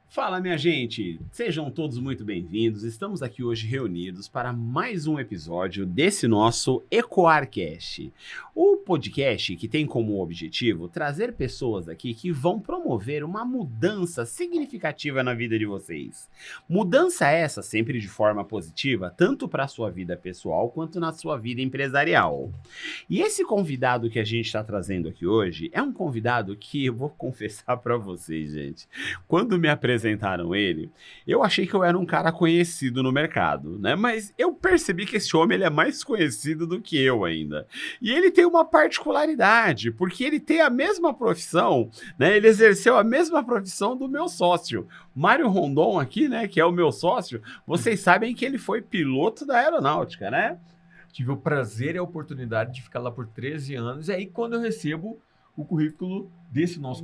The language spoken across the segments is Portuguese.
Fala, minha gente! Sejam todos muito bem-vindos. Estamos aqui hoje reunidos para mais um episódio desse nosso EcoarCast, o podcast que tem como objetivo trazer pessoas aqui que vão promover uma mudança significativa na vida de vocês. Mudança essa sempre de forma positiva, tanto para a sua vida pessoal quanto na sua vida empresarial. E esse convidado que a gente está trazendo aqui hoje é um convidado que eu vou confessar para vocês, gente. Quando me apresentaram ele, eu achei que eu era um cara conhecido no mercado, né? Mas eu percebi que esse homem ele é mais conhecido do que eu ainda. E ele tem uma particularidade, porque ele tem a mesma profissão, né? Ele exerceu a mesma profissão do meu sócio. Mário Rondon aqui, né? Que é o meu sócio. Vocês sabem que ele foi piloto da aeronáutica, né? Tive o prazer e a oportunidade de ficar lá por 13 anos. E aí, quando eu recebo o currículo desse nosso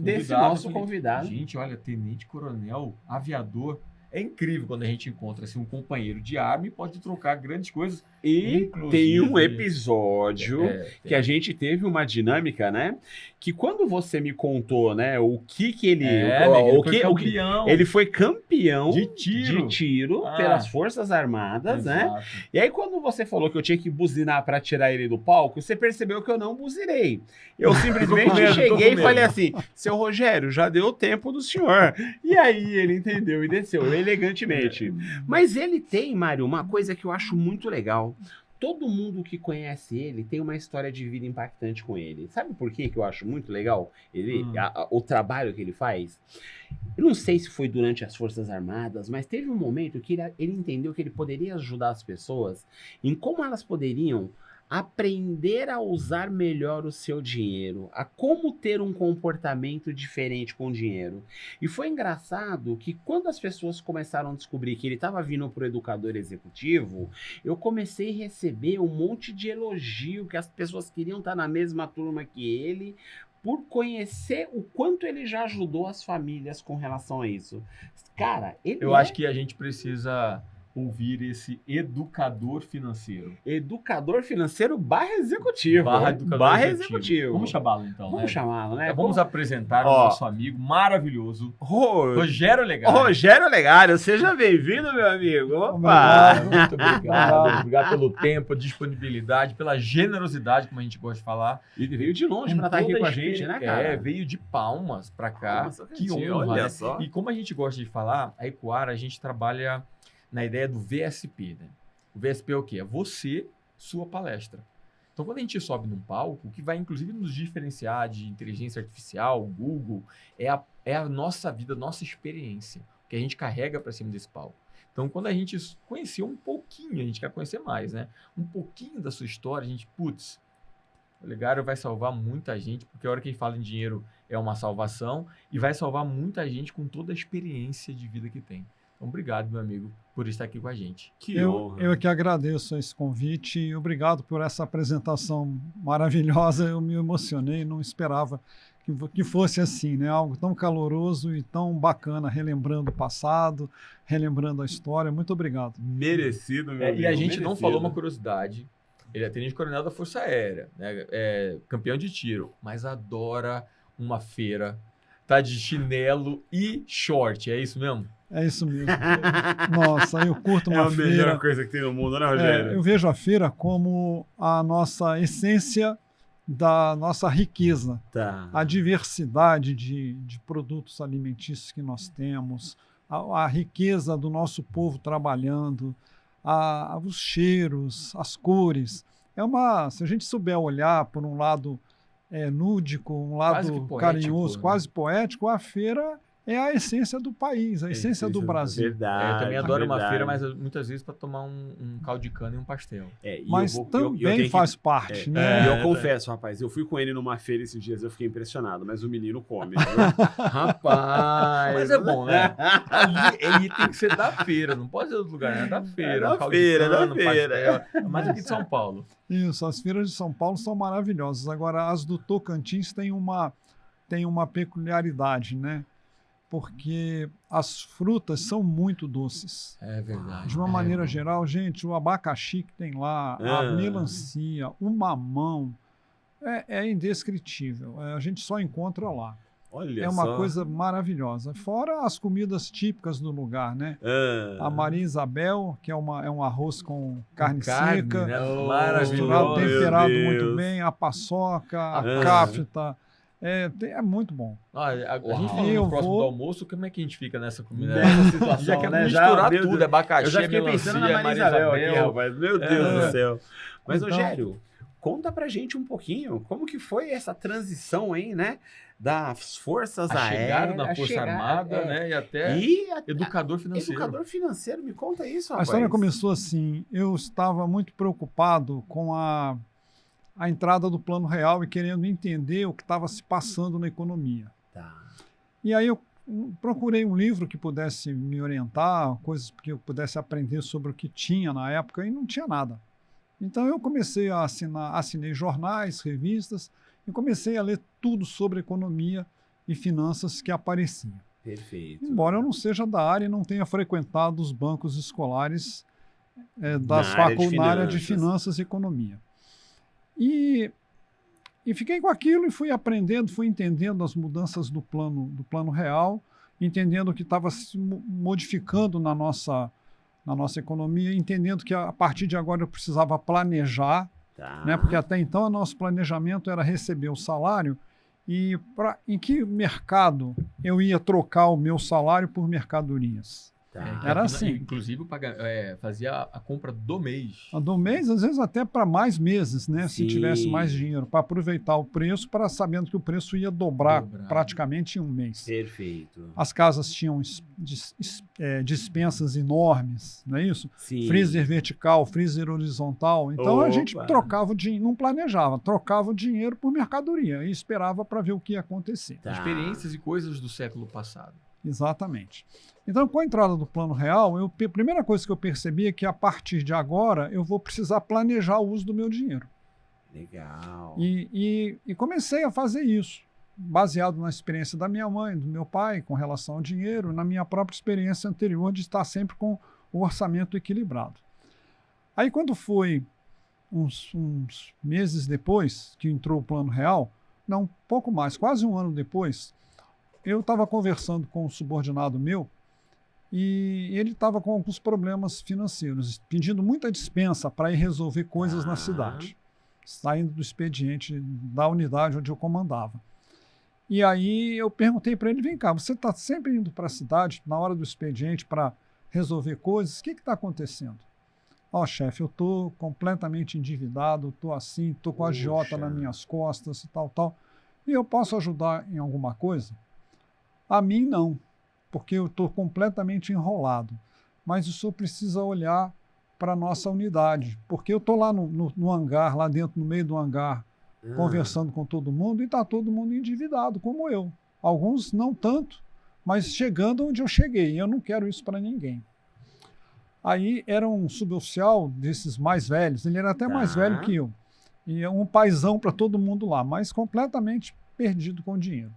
convidado. Gente, olha, tenente-coronel, aviador. É incrível quando a gente encontra assim, um companheiro de arma e pode trocar grandes coisas. E tem um episódio que a gente teve uma dinâmica, né? Que quando você me contou, né, o que ele... ele foi campeão de tiro pelas Forças Armadas, né? E aí quando você falou que eu tinha que buzinar para tirar ele do palco, você percebeu que eu não buzinei. Eu simplesmente cheguei e falei assim, seu Rogério, já deu tempo do senhor. E aí ele entendeu e desceu elegantemente. Mas ele tem, Mário, uma coisa que eu acho muito legal. Todo mundo que conhece ele tem uma história de vida impactante com ele. Sabe por quê que eu acho muito legal o trabalho que ele faz? Eu não sei se foi durante as Forças Armadas, mas teve um momento que ele entendeu que ele poderia ajudar as pessoas em como elas poderiam aprender a usar melhor o seu dinheiro, a como ter um comportamento diferente com o dinheiro. E foi engraçado que quando as pessoas começaram a descobrir que ele estava vindo para o educador executivo, eu comecei a receber um monte de elogio, que as pessoas queriam estar na mesma turma que ele, por conhecer o quanto ele já ajudou as famílias com relação a isso. Cara, eu acho que a gente precisa ouvir esse educador financeiro. Educador financeiro / executivo. / executivo. Vamos chamá-lo então, Vamos chamá-lo, né? Então, vamos apresentar o nosso amigo maravilhoso, Rogério Legário. Rogério Legário, seja bem-vindo, meu amigo. Opa! Muito obrigado. Obrigado pelo tempo, disponibilidade, pela generosidade, como a gente gosta de falar. E veio de longe para estar aqui com a gente, né, cara? Veio de Palmas para cá. Nossa, que honra, olha só. E como a gente gosta de falar, a Ecoar, a gente trabalha na ideia do VSP, né? O VSP é o quê? É você, sua palestra. Então, quando a gente sobe num palco, o que vai, inclusive, nos diferenciar de inteligência artificial, Google, é a nossa vida, nossa experiência, que a gente carrega para cima desse palco. Então, quando a gente conheceu um pouquinho, a gente quer conhecer mais, né? Um pouquinho da sua história, a gente, o Legário vai salvar muita gente, porque a hora que a gente fala em dinheiro é uma salvação, e vai salvar muita gente com toda a experiência de vida que tem. Então, obrigado, meu amigo, por estar aqui com a gente. Eu que agradeço esse convite e obrigado por essa apresentação maravilhosa. Eu me emocionei, não esperava que fosse assim, né? Algo tão caloroso e tão bacana, relembrando o passado, relembrando a história. Muito obrigado. Merecido, meu amigo. E a gente não falou uma curiosidade. Ele é tenente-coronel da Força Aérea, né? É campeão de tiro, mas adora uma feira. Tá de chinelo e short, é isso mesmo? É isso mesmo. Nossa, eu curto uma feira. É a melhor coisa que tem no mundo, né, Rogério? Eu vejo a feira como a nossa essência da nossa riqueza. Tá. A diversidade de produtos alimentícios que nós temos, a riqueza do nosso povo trabalhando, os cheiros, as cores. Se a gente souber olhar por um lado lúdico, um lado carinhoso, quase poético, a feira é a essência do país, a essência do Brasil. Verdade, eu também adoro uma feira, mas muitas vezes para tomar um caldo de cana e um pastel. Mas também faz parte, né? E eu confesso, rapaz, eu fui com ele numa feira esses dias, eu fiquei impressionado, mas o menino come. Rapaz! Mas é bom, né? Ele tem que ser da feira, não pode ser do outro lugar, né? Da feira. Da feira. Mas aqui de São Paulo. Isso, as feiras de São Paulo são maravilhosas. Agora, as do Tocantins têm uma peculiaridade, né? porque as frutas são muito doces. É verdade. De uma maneira geral, gente, o abacaxi que tem lá, a melancia, o mamão, é indescritível. A gente só encontra lá. Olha é uma coisa maravilhosa. Fora as comidas típicas do lugar, né? A Maria Isabel, que é um arroz com carne seca, né? Maravilhoso, temperado muito bem, a paçoca, a cápita. É muito bom. A gente falando no próximo do almoço, como é que a gente fica nessa comida? Nessa situação, já quer né? misturar tudo, abacaxi, eu já fiquei pensando na Maria Isabel aqui, rapaz. Meu Deus do céu. Mas, então, Rogério, conta pra gente um pouquinho como que foi essa transição aí, né? Das forças aéreas. Chegaram na Força Armada, né? E até educador financeiro. Educador financeiro, me conta isso, rapaz. A história começou assim, eu estava muito preocupado com a entrada do Plano Real e querendo entender o que estava se passando na economia. Tá. E aí eu procurei um livro que pudesse me orientar, coisas que eu pudesse aprender sobre o que tinha na época, e não tinha nada. Então eu comecei a assinei jornais, revistas, e comecei a ler tudo sobre economia e finanças que aparecia. Perfeito. Embora eu não seja da área e não tenha frequentado os bancos escolares na área de finanças e economia. E fiquei com aquilo e fui aprendendo, fui entendendo as mudanças do plano real, entendendo o que estava se modificando na nossa economia, entendendo que a partir de agora eu precisava planejar, né? Porque até então o nosso planejamento era receber o salário e em que mercado eu ia trocar o meu salário por mercadorias. Era assim. Inclusive, fazia a compra do mês. Do mês, às vezes até para mais meses, né? Sim. Se tivesse mais dinheiro, para aproveitar o preço, sabendo que o preço ia dobrar praticamente em um mês. Perfeito. As casas tinham dispensas enormes, não é isso? Sim. Freezer vertical, freezer horizontal. Então a gente trocava o dinheiro, não planejava, trocava o dinheiro por mercadoria e esperava para ver o que ia acontecer. Experiências e coisas do século passado. Exatamente. Então, com a entrada do Plano Real, a primeira coisa que eu percebi é que a partir de agora eu vou precisar planejar o uso do meu dinheiro. Legal. E comecei a fazer isso, baseado na experiência da minha mãe, do meu pai, com relação ao dinheiro, na minha própria experiência anterior de estar sempre com o orçamento equilibrado. Aí, quando foi uns meses depois que entrou o Plano Real, não, pouco mais, quase um ano depois, eu estava conversando com um subordinado meu e ele estava com alguns problemas financeiros, pedindo muita dispensa para ir resolver coisas na cidade, saindo do expediente da unidade onde eu comandava. E aí eu perguntei para ele, vem cá, você está sempre indo para a cidade na hora do expediente para resolver coisas, o que está acontecendo? Chefe, eu estou completamente endividado, estou assim, estou com a agiota nas minhas costas e tal, e eu posso ajudar em alguma coisa? A mim, não, porque eu estou completamente enrolado. Mas o senhor precisa olhar para a nossa unidade, porque eu estou lá no hangar, lá dentro, no meio do hangar, conversando com todo mundo, e está todo mundo endividado, como eu. Alguns não tanto, mas chegando onde eu cheguei. Eu não quero isso para ninguém. Aí era um suboficial desses mais velhos, ele era até mais velho que eu. E um paizão para todo mundo lá, mas completamente perdido com o dinheiro.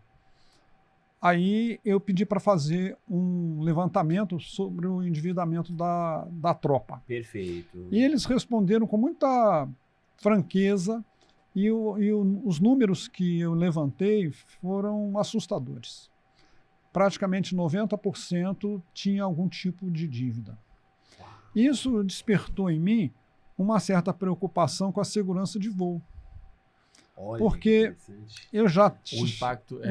Aí eu pedi para fazer um levantamento sobre o endividamento da tropa. Perfeito. E eles responderam com muita franqueza e os números que eu levantei foram assustadores. Praticamente 90% tinha algum tipo de dívida. Isso despertou em mim uma certa preocupação com a segurança de voo. Olha, porque eu já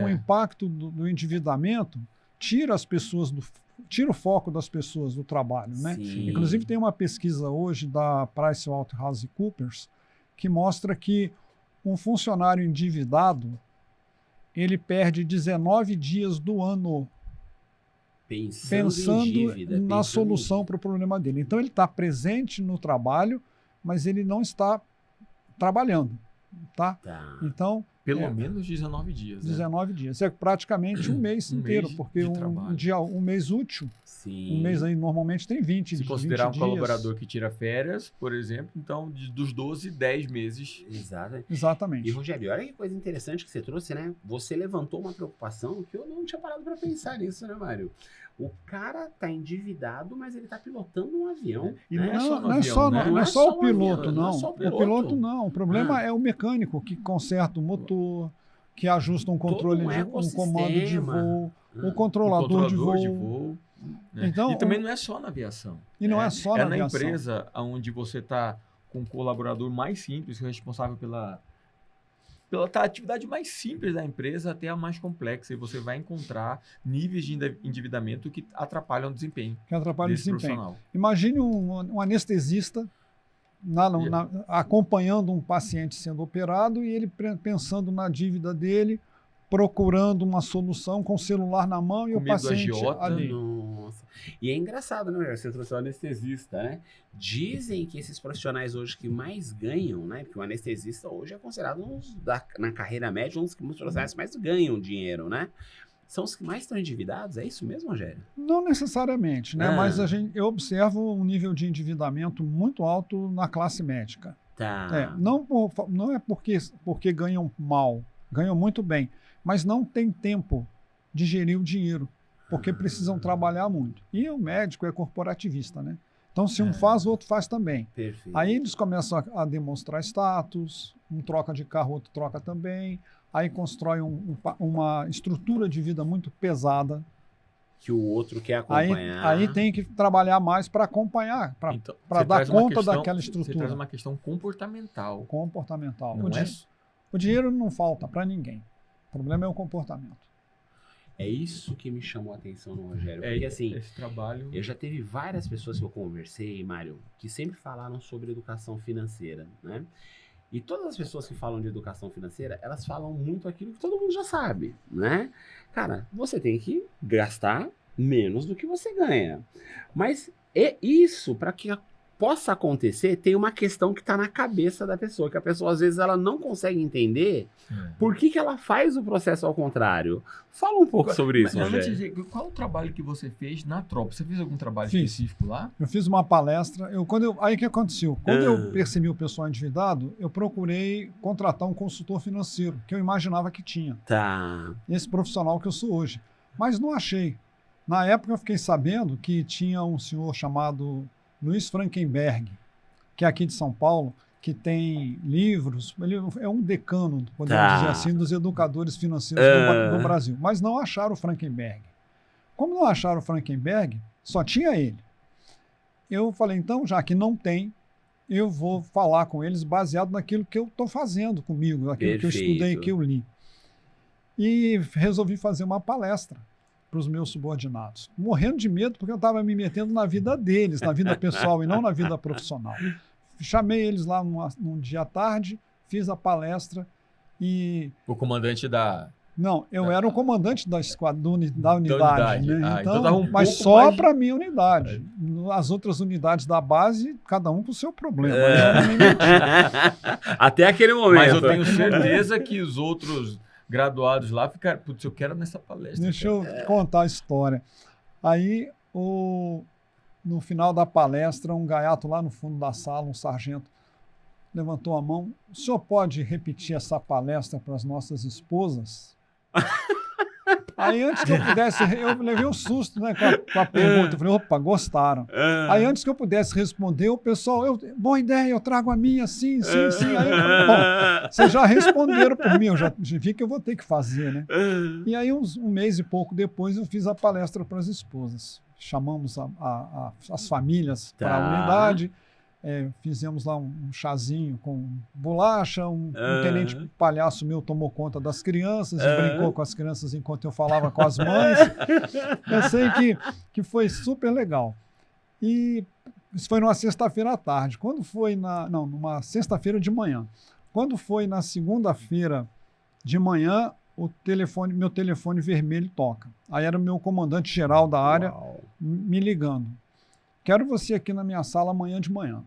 o impacto do endividamento tira o foco das pessoas do trabalho, né? Sim. Inclusive tem uma pesquisa hoje da PricewaterhouseCoopers que mostra que um funcionário endividado ele perde 19 dias do ano pensando na solução para o problema dele. Então ele está presente no trabalho, mas ele não está trabalhando. Tá? Então... Pelo menos 19 dias. 19 dias. É praticamente um mês inteiro, porque um mês útil, um mês aí normalmente tem 20 dias. Se considerar um colaborador que tira férias, por exemplo, então dos 12, 10 meses. Exatamente. E, Rogério, olha que coisa interessante que você trouxe, né? Você levantou uma preocupação que eu não tinha parado para pensar nisso, né, Mário? O cara tá endividado, mas ele tá pilotando um avião. E não é só o piloto, não. O piloto não. O problema é o mecânico que conserta o motor, que ajusta um controle, um comando de voo, o controlador de voo. Né? Então, e também não é só na aviação. E não é só na aviação. É na empresa onde você está com um colaborador mais simples, responsável pela atividade mais simples da empresa até a mais complexa, e você vai encontrar níveis de endividamento que atrapalham o desempenho. Profissional. Imagine um anestesista acompanhando um paciente sendo operado e ele pensando na dívida dele, procurando uma solução com o celular na mão e o paciente ali. Nossa. E é engraçado, né? Você trouxe o anestesista, né? Dizem que esses profissionais hoje que mais ganham, né? Porque o anestesista hoje é considerado na carreira média um dos profissionais que mais ganham dinheiro, né? São os que mais estão endividados? É isso mesmo, Rogério? Não necessariamente, né? Mas eu observo um nível de endividamento muito alto na classe médica. Não é porque ganham mal, ganham muito bem, mas não tem tempo de gerir o dinheiro, porque precisam trabalhar muito. E o médico é corporativista, né? Então, se um faz, o outro faz também. Perfeito. Aí eles começam a demonstrar status, um troca de carro, outro troca também. Aí constrói uma estrutura de vida muito pesada. Que o outro quer acompanhar. Aí tem que trabalhar mais para acompanhar, para dar conta daquela estrutura. Você traz uma questão comportamental. O dinheiro não falta para ninguém. O problema é o comportamento. É isso que me chamou a atenção no Rogério. Porque assim, esse trabalho... eu já teve várias pessoas que eu conversei, Mário, que sempre falaram sobre educação financeira, né? E todas as pessoas que falam de educação financeira, elas falam muito aquilo que todo mundo já sabe, né? Cara, você tem que gastar menos do que você ganha. Mas isso, para que possa acontecer, tem uma questão que está na cabeça da pessoa, que a pessoa às vezes ela não consegue entender por que ela faz o processo ao contrário. Fala um pouco sobre isso, Rogério. Qual o trabalho que você fez na tropa? Você fez algum trabalho específico lá? Eu fiz uma palestra. Aí o que aconteceu? Quando eu percebi o pessoal endividado, eu procurei contratar um consultor financeiro, que eu imaginava que tinha. Esse profissional que eu sou hoje. Mas não achei. Na época eu fiquei sabendo que tinha um senhor chamado Luiz Frankenberg, que é aqui de São Paulo, que tem livros, ele é um decano, podemos dizer assim, dos educadores financeiros do Brasil. Mas não acharam o Frankenberg. Como não acharam o Frankenberg, só tinha ele. Eu falei, então, já que não tem, eu vou falar com eles baseado naquilo que eu estou fazendo comigo, naquilo que eu estudei, que eu li. E resolvi fazer uma palestra para os meus subordinados, morrendo de medo porque eu estava me metendo na vida deles, na vida pessoal e não na vida profissional. Chamei eles lá num dia à tarde, fiz a palestra e... O comandante da... Não, eu era o comandante da unidade. Né? Então mas só para a minha unidade. As outras unidades da base, cada um com o seu problema. Até aquele momento. Mas eu tenho certeza que os outros graduados lá ficaram, putz, eu quero nessa palestra. Deixa eu contar a história. Aí, no final da palestra, um gaiato lá no fundo da sala, um sargento, levantou a mão. O senhor pode repetir essa palestra para as nossas esposas? Aí, antes que eu pudesse, eu levei um susto, né, com a pergunta. Eu falei, opa, gostaram. Aí, antes que eu pudesse responder, o pessoal, boa ideia, eu trago a minha, sim. Aí, bom, vocês já responderam por mim, eu já vi que eu vou ter que fazer, né? E aí, um mês e pouco depois, eu fiz a palestra para as esposas. Chamamos as famílias para a unidade. Fizemos lá um chazinho com bolacha, um tenente palhaço meu tomou conta das crianças e brincou com as crianças enquanto eu falava com as mães. Eu sei que foi super legal. E isso foi numa sexta-feira à tarde. Quando foi numa sexta-feira de manhã. Quando foi na segunda-feira de manhã, meu telefone vermelho toca. Aí era o meu comandante geral da área me ligando. Quero você aqui na minha sala amanhã de manhã.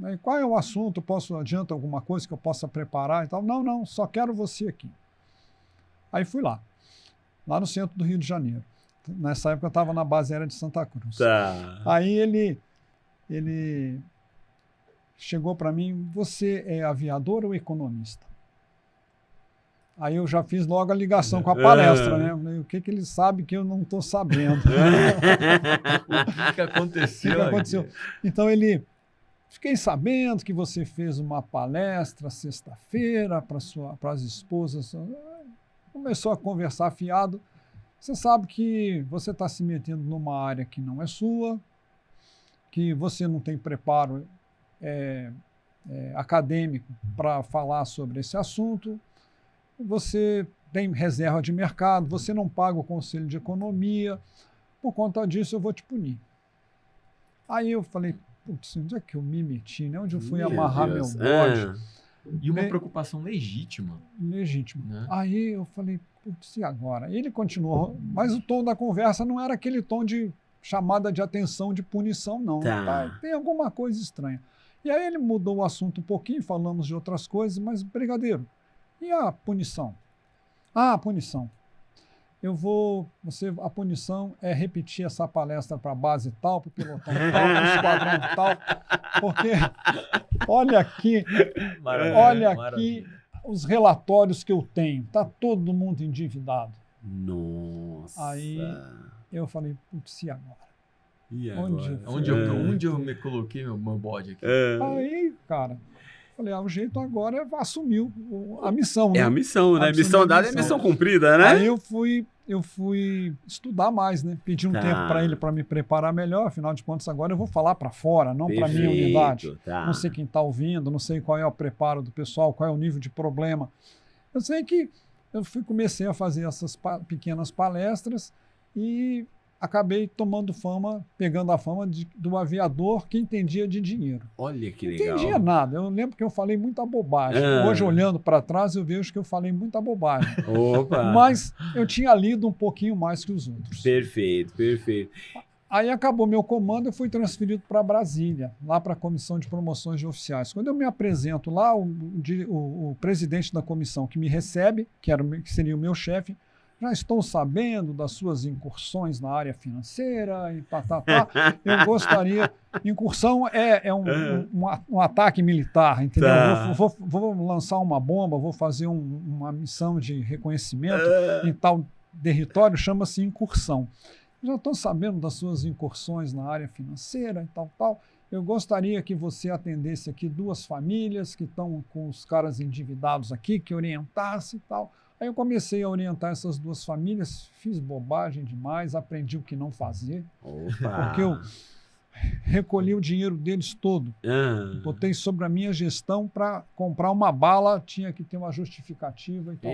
Aí, qual é o assunto? Adianta alguma coisa que eu possa preparar e tal? Não, só quero você aqui. Aí fui lá no centro do Rio de Janeiro. Nessa época eu estava na base aérea de Santa Cruz. Tá. Aí ele chegou para mim, você é aviador ou economista? Aí eu já fiz logo a ligação com a palestra, né? O que ele sabe que eu não estou sabendo? O que aconteceu? Então fiquei sabendo que você fez uma palestra sexta-feira para as esposas. Começou a conversar fiado. Você sabe que você está se metendo numa área que não é sua, que você não tem preparo acadêmico para falar sobre esse assunto, você tem reserva de mercado, você não paga o Conselho de Economia, por conta disso eu vou te punir. Aí eu falei, putz, onde é que eu me meti, né? Onde eu fui amarrar meu bode? E uma preocupação legítima. Legítima. Né? Aí eu falei, putz, e agora? Ele continuou, mas o tom da conversa não era aquele tom de chamada de atenção, de punição, não. Tá? Tem alguma coisa estranha. E aí ele mudou o assunto um pouquinho, falamos de outras coisas, mas, brigadeiro, e a punição? Ah, a punição. A punição é repetir essa palestra para a base tal, para o pelotão tal, para o esquadrão tal, porque olha aqui os relatórios que eu tenho, está todo mundo endividado. Nossa. Aí eu falei, putz, e agora? E agora? Onde eu me coloquei meu bode aqui? Aí, cara, falei, o jeito agora é assumir a missão, né? É a missão, né? Missão dada é missão cumprida, né? Aí eu fui estudar mais, né? Pedi um tempo para ele para me preparar melhor, afinal de contas agora eu vou falar para fora, não para minha unidade. Não sei quem está ouvindo, não sei qual é o preparo do pessoal, qual é o nível de problema. Eu sei que eu comecei a fazer essas pequenas palestras e acabei pegando a fama do aviador que entendia de dinheiro. Olha que legal. Não entendia nada. Eu lembro que eu falei muita bobagem. Hoje, olhando para trás, eu vejo que eu falei muita bobagem. Opa! Mas eu tinha lido um pouquinho mais que os outros. Perfeito. Aí acabou meu comando, eu fui transferido para Brasília, lá para a Comissão de Promoções de Oficiais. Quando eu me apresento lá, o presidente da comissão que me recebe, que seria o meu chefe, já estou sabendo das suas incursões na área financeira e Eu gostaria... Incursão é um ataque militar, entendeu? Vou lançar uma bomba, vou fazer uma missão de reconhecimento em tal território, chama-se incursão. Já estou sabendo das suas incursões na área financeira e tal. Eu gostaria que você atendesse aqui 2 famílias que estão com os caras endividados aqui, que orientasse e tal. Aí eu comecei a orientar essas 2 famílias, fiz bobagem demais, aprendi o que não fazer. Opa. Porque eu recolhi o dinheiro deles todo. Botei sobre a minha gestão para comprar uma bala, tinha que ter uma justificativa e tal.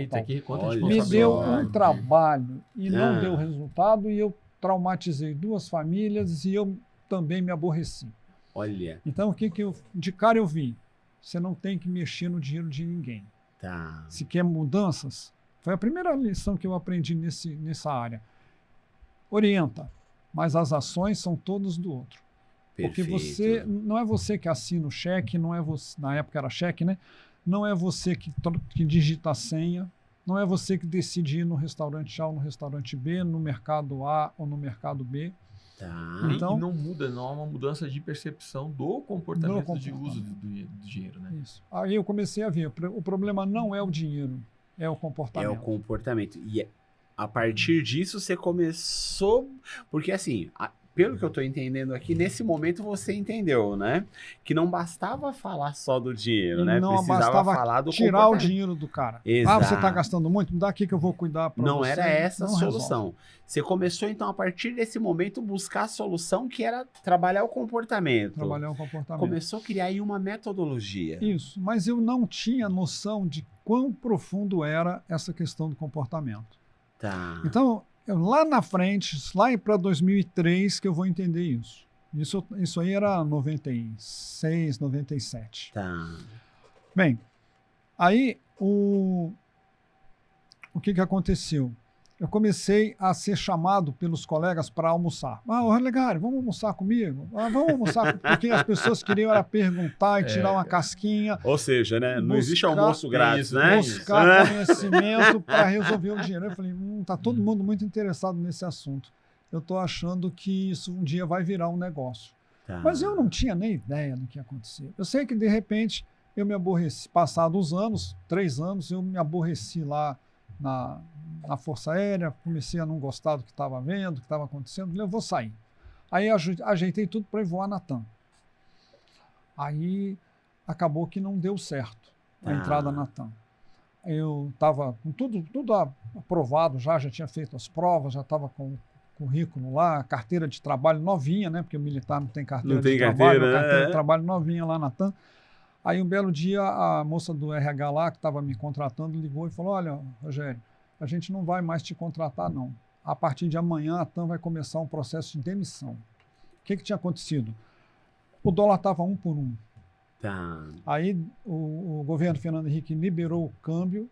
Me deu um trabalho e não deu resultado e eu traumatizei 2 famílias e eu também me aborreci. Olha. Então, o que de cara eu vi? Você não tem que mexer no dinheiro de ninguém. Tá. Se quer mudanças, foi a primeira lição que eu aprendi nessa área. Orienta, mas as ações são todas do outro. Perfeito. Porque não é você que assina o cheque, não é você, na época era cheque, né? Não é você que digita a senha, não é você que decide ir no restaurante A ou no restaurante B, no mercado A ou no mercado B. Tá. Então, e não muda, não há uma mudança de percepção do comportamento de uso do dinheiro, né? Isso. Aí eu comecei a ver, o problema não é o dinheiro, é o comportamento. É o comportamento. E a partir disso você começou, porque assim, pelo que eu estou entendendo aqui, nesse momento você entendeu, né? Que não bastava falar só do dinheiro, né? Não bastava falar do tirar o dinheiro do cara. Exato. Você está gastando muito? Me dá aqui que eu vou cuidar para você. Não era essa a solução. Você começou, então, a partir desse momento, buscar a solução que era trabalhar o comportamento. Começou a criar aí uma metodologia. Isso, mas eu não tinha noção de quão profundo era essa questão do comportamento. Tá. Então, lá na frente, lá para 2003, que eu vou entender isso. Isso aí era 96, 97. Tá. Bem, aí o que aconteceu? eu comecei a ser chamado pelos colegas para almoçar. Olegário, vamos almoçar comigo? Vamos almoçar, porque as pessoas queriam era perguntar e tirar uma casquinha. Ou seja, né? Não existe almoço grátis, né? Buscar conhecimento para resolver o dinheiro. Eu falei, tá todo mundo muito interessado nesse assunto. Eu estou achando que isso um dia vai virar um negócio. Tá. Mas eu não tinha nem ideia do que ia acontecer. Eu sei que, de repente, eu me aborreci. Passados anos, 3 anos, eu me aborreci lá na Força Aérea, comecei a não gostar do que estava vendo, do que estava acontecendo, falei, eu vou sair. Aí ajeitei tudo para ir voar na TAM. Aí acabou que não deu certo a entrada na TAM. Eu estava com tudo aprovado, já tinha feito as provas, já estava com o currículo lá, carteira de trabalho novinha, né? Porque o militar não tem carteira de trabalho, carteira de trabalho novinha lá na TAM. Aí um belo dia a moça do RH lá, que estava me contratando, ligou e falou, olha, Rogério, a gente não vai mais te contratar, não. A partir de amanhã a TAM vai começar um processo de demissão. O que tinha acontecido? O dólar estava 1 por 1. Tá. Aí o governo Fernando Henrique liberou o câmbio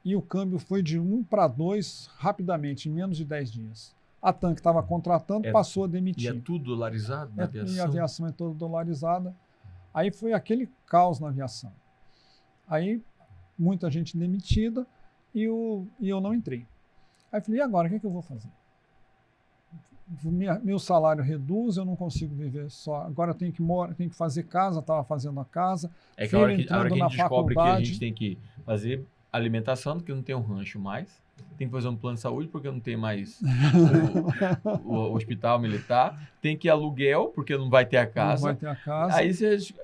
e o câmbio foi de 1 para 2 rapidamente, em menos de 10 dias. A TAM que estava contratando passou a demitir. E é tudo dolarizado na aviação? E a aviação é toda dolarizada. Aí foi aquele caos na aviação. Aí muita gente demitida e eu não entrei. Aí falei, e agora, o que eu vou fazer? Meu salário reduz, eu não consigo viver só. Agora eu tenho que fazer casa, estava fazendo a casa. É que a hora que a gente descobre que a gente tem que fazer alimentação, porque não tem um rancho mais. Tem que fazer um plano de saúde, porque não tem mais o hospital militar. Tem que ir aluguel, porque não vai ter a casa. Não vai ter a casa. Aí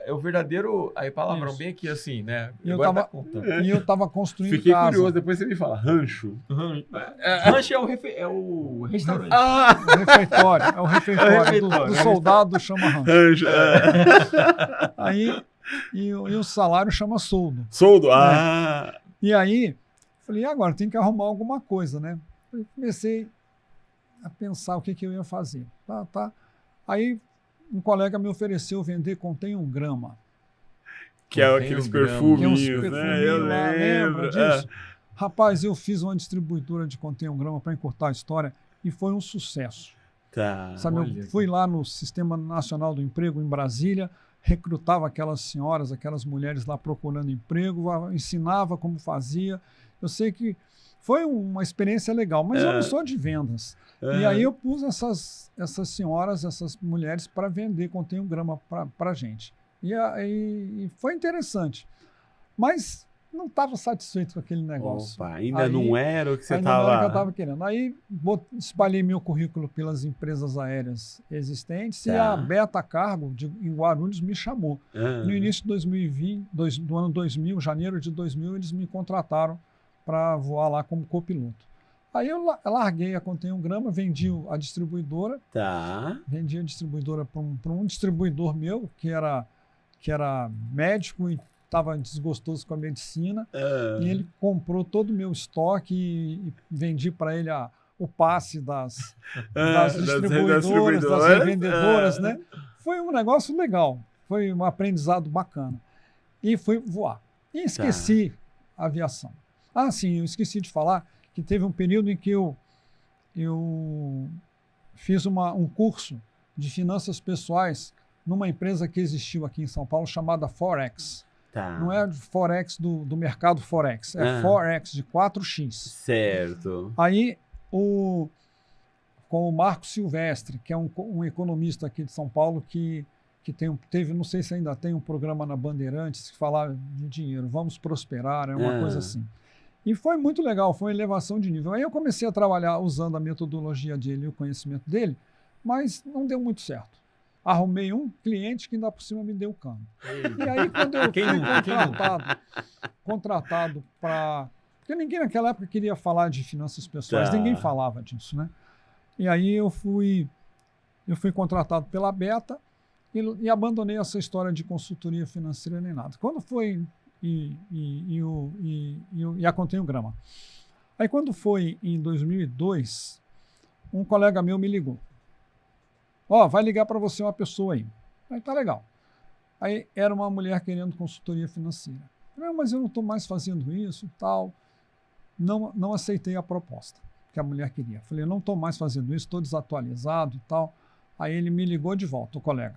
é o verdadeiro... Aí palavrão bem aqui assim, né? E eu estava construindo Fiquei casa. curioso, depois você me fala. Rancho? Rancho é o restaurante. O refeitório. É o refeitório. Do soldado chama rancho. Aí, e o salário chama soldo. Soldo? E aí... Falei, e agora? Tem que arrumar alguma coisa, né? Eu comecei a pensar o que eu ia fazer. Tá. Aí um colega me ofereceu vender Contém um Grama. Que é aqueles perfuminhos, né? Eu lembro disso. Rapaz, eu fiz uma distribuidora de Contém um Grama para encurtar a história e foi um sucesso. Tá. Sabe, eu fui lá no Sistema Nacional do Emprego em Brasília, recrutava aquelas senhoras, aquelas mulheres lá procurando emprego, ensinava como fazia. Eu sei que foi uma experiência legal, mas eu não sou de vendas. E aí eu pus essas senhoras, essas mulheres para vender Contém um Grama para a gente. E foi interessante. Mas não estava satisfeito com aquele negócio. Opa, ainda não era o que você estava... Não era o que eu estava querendo. Aí espalhei meu currículo pelas empresas aéreas existentes e a Beta Cargo, em Guarulhos, me chamou. No início de 2020, do ano 2000, janeiro de 2000, eles me contrataram para voar lá como copiloto. Aí eu larguei a Contém um Grama, vendi a distribuidora. Vendi a distribuidora para um distribuidor meu, que era médico e estava desgostoso com a medicina. E ele comprou todo o meu estoque e vendi para ele o passe das distribuidoras, das revendedoras, né? Foi um negócio legal. Foi um aprendizado bacana. E fui voar. E esqueci a aviação. Sim, eu esqueci de falar que teve um período em que eu fiz um curso de finanças pessoais numa empresa que existiu aqui em São Paulo chamada Forex. Não é Forex do mercado Forex, é Forex de 4x. Certo. Aí, com o Marco Silvestre, que é um economista aqui de São Paulo que teve, não sei se ainda tem um programa na Bandeirantes que fala de dinheiro, vamos prosperar, é uma coisa assim. E foi muito legal, foi uma elevação de nível. Aí eu comecei a trabalhar usando a metodologia dele e o conhecimento dele, mas não deu muito certo. Arrumei um cliente que ainda por cima me deu cano. E aí quando eu fui contratado para... Porque ninguém naquela época queria falar de finanças pessoais, ninguém falava disso, né? E aí eu fui contratado pela Beta e abandonei essa história de consultoria financeira nem nada. Quando foi... E a Contém um Grama. Aí quando foi em 2002, um colega meu me ligou. Vai ligar para você uma pessoa aí. Aí tá legal. Aí era uma mulher querendo consultoria financeira. Mas eu não estou mais fazendo isso e tal. não aceitei a proposta que a mulher queria. Falei, não estou mais fazendo isso, estou desatualizado e tal. Aí ele me ligou de volta, o colega.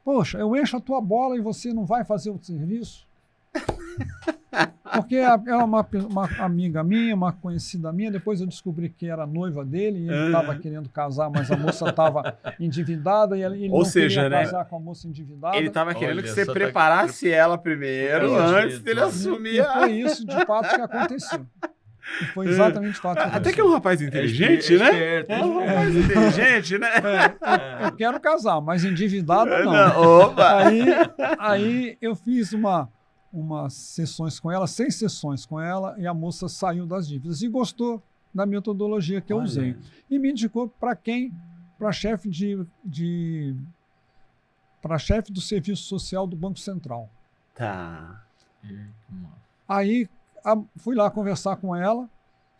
Poxa, eu encho a tua bola e você não vai fazer o serviço? Porque ela é uma amiga minha, uma conhecida minha, depois eu descobri que era noiva dele, e ele estava querendo casar, mas a moça estava endividada, e ele não queria casar com a moça endividada. Ele estava querendo que você preparasse ela primeiro, antes dele assumir. E foi isso, de fato, que aconteceu. E foi exatamente o fato que aconteceu. Até que é um rapaz inteligente, né? É um rapaz inteligente, né? Eu quero casar, mas endividado não. Opa! Aí eu fiz umas sessões com ela, 6 sessões com ela, e a moça saiu das dívidas e gostou da metodologia que eu usei. E me indicou para quem? Para chefe para chefe do Serviço Social do Banco Central. Tá. Aí fui lá conversar com ela.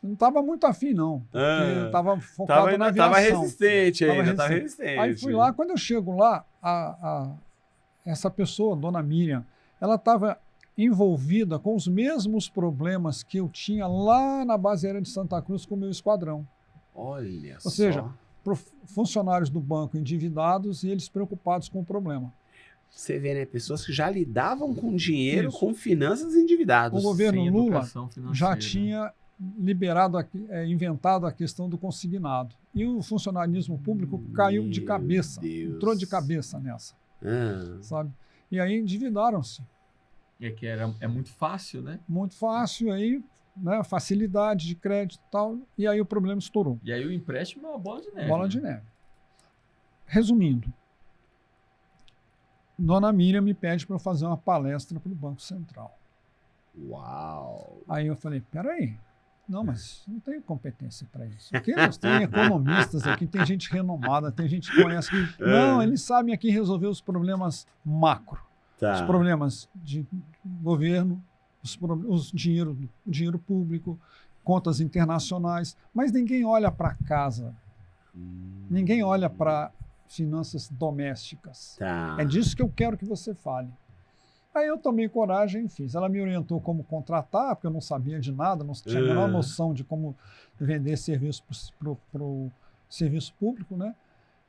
Não estava muito afim, não. Porque estava focado na aviação. Estava resistente ainda, estava resistente. Aí fui lá, quando eu chego lá, essa pessoa, Dona Miriam, ela estava envolvida com os mesmos problemas que eu tinha lá na base aérea de Santa Cruz com o meu esquadrão. Olha só. Ou seja, funcionários do banco endividados e eles preocupados com o problema. Você vê, né? Pessoas que já lidavam com dinheiro, com finanças endividadas. O governo Lula já tinha inventado a questão do consignado. E o funcionalismo público caiu de cabeça, entrou de cabeça nessa. Sabe? E aí endividaram-se. É que é muito fácil, né? Muito fácil, aí, né? Facilidade de crédito e tal, e aí o problema estourou. E aí o empréstimo é uma bola de neve. Bola de neve. Resumindo, Dona Miriam me pede para eu fazer uma palestra para o Banco Central. Uau! Aí eu falei, peraí, não, mas não tenho competência para isso. Porque nós temos economistas aqui, tem gente renomada, tem gente que conhece. Não, eles sabem aqui resolver os problemas macro. Tá. Os problemas de governo, o dinheiro público, contas internacionais, mas ninguém olha para casa, ninguém olha para finanças domésticas. Tá. É disso que eu quero que você fale. Aí eu tomei coragem e fiz. Ela me orientou como contratar, porque eu não sabia de nada, não tinha a menor noção de como vender serviço para o serviço público, né?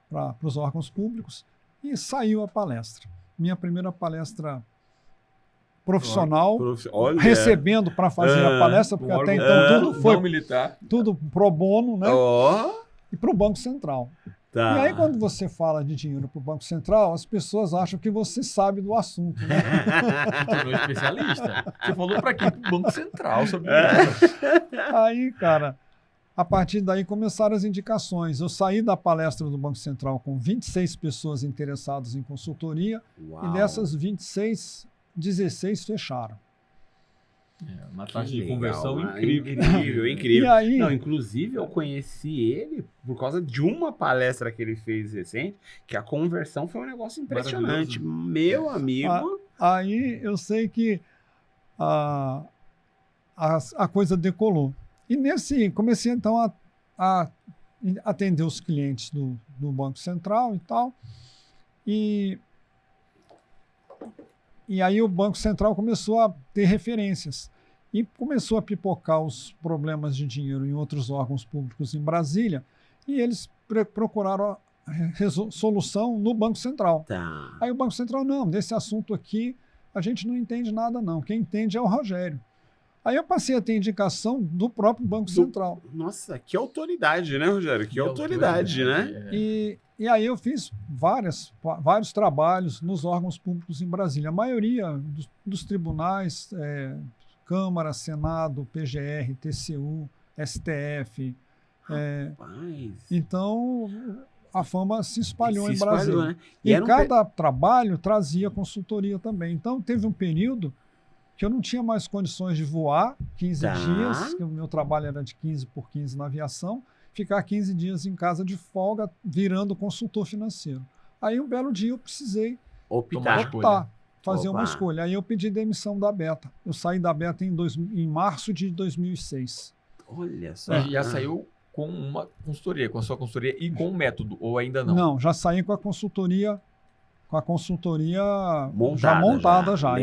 Para os órgãos públicos, e saiu a palestra. Minha primeira palestra profissional, recebendo para fazer a palestra, porque até então tudo foi tudo pro bono, né? E para o Banco Central. Tá. E aí, quando você fala de dinheiro para o Banco Central, as pessoas acham que você sabe do assunto. Né? Você tornou especialista. Você falou para quem? Para o Banco Central sobre isso. Aí, cara, a partir daí começaram as indicações. Eu saí da palestra do Banco Central com 26 pessoas interessadas em consultoria. Uau. E dessas 26, 16 fecharam. Uma taxa de conversão incrível. E aí, não, inclusive, eu conheci ele por causa de uma palestra que ele fez recente, que a conversão foi um negócio impressionante. Meu amigo. Aí eu sei que a coisa decolou. E comecei então a atender os clientes do Banco Central e tal. E aí o Banco Central começou a ter referências e começou a pipocar os problemas de dinheiro em outros órgãos públicos em Brasília, e eles procuraram a solução no Banco Central. Tá. Aí o Banco Central, não, desse assunto aqui a gente não entende nada não, quem entende é o Rogério. Aí eu passei a ter indicação do próprio Banco Central. Nossa, que autoridade, né, Rogério? Que autoridade, né? E aí eu fiz vários trabalhos nos órgãos públicos em Brasília. A maioria dos tribunais, Câmara, Senado, PGR, TCU, STF. Então, a fama se espalhou em Brasília. Né? E cada trabalho trazia consultoria também. Então, teve um período que eu não tinha mais condições de voar 15 dias, que o meu trabalho era de 15 por 15 na aviação, ficar 15 dias em casa de folga, virando consultor financeiro. Aí, um belo dia, eu precisei fazer uma escolha. Aí eu pedi demissão da Beta. Eu saí da Beta em março de 2006. Olha só. Já saiu com uma consultoria, com a sua consultoria e com o método, ou ainda não? Não, já saí com a consultoria com a consultoria já montada já.